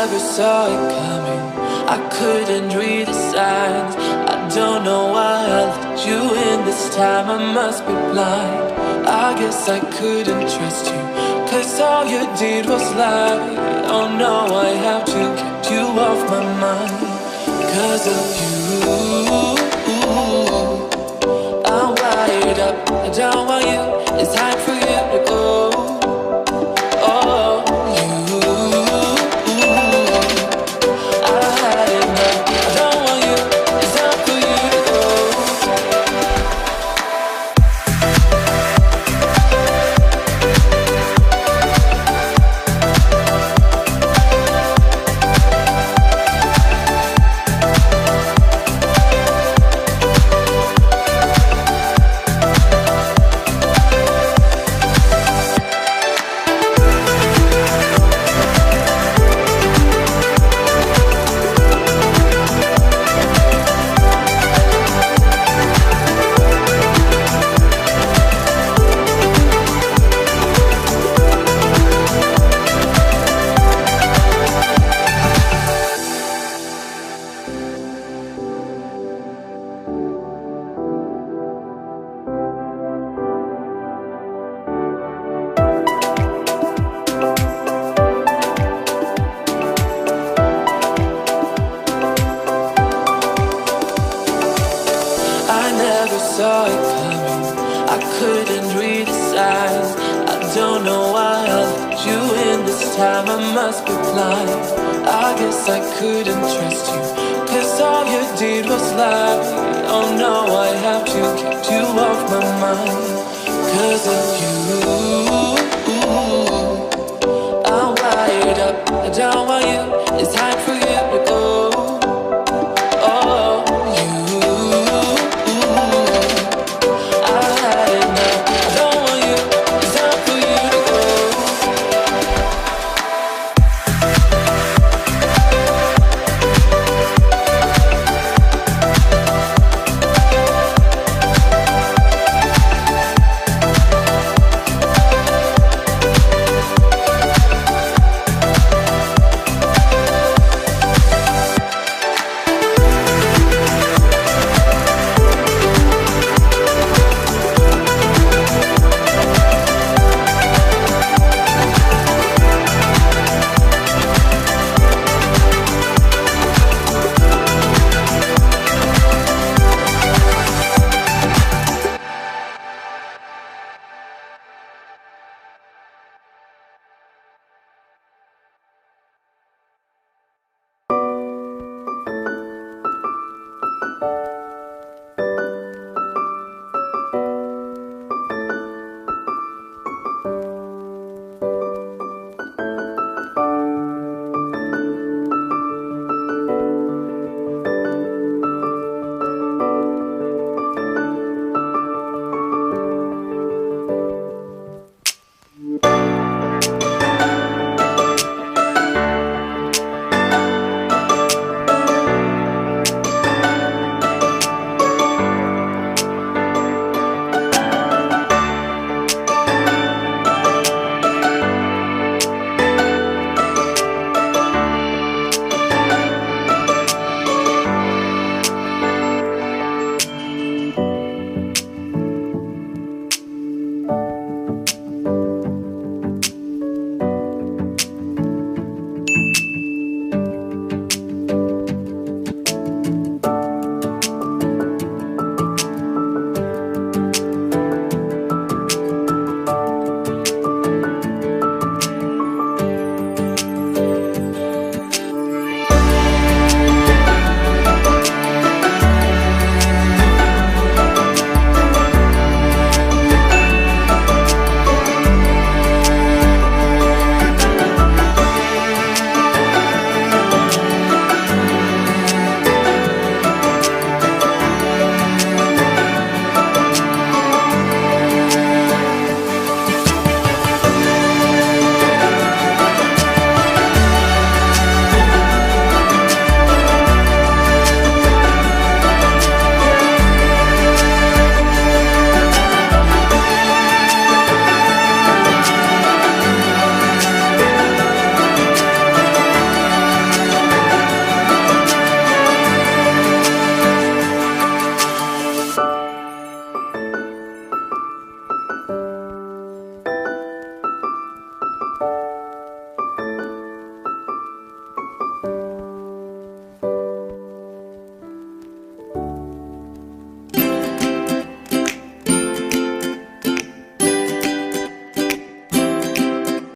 never saw it coming. I couldn't read the signs. I don't know why I let you in this time. I must be blind. I guess I couldn't trust you, 'cause all you did was lie. Oh no, I have to keep you off my mind. 'Cause of you, I'm wired up. I don't want you. It's time for you to go. Oh, you, I had enough. I don't want you. It's time for you to go. Saw it coming. I couldn't read the signs. I don't know why I let you in this time. I must be blind. I guess I couldn't trust you, 'cause all you did was lie. Oh no, I have to keep you off my mind. 'Cause of you, I'm wired up. I don't want you. It's time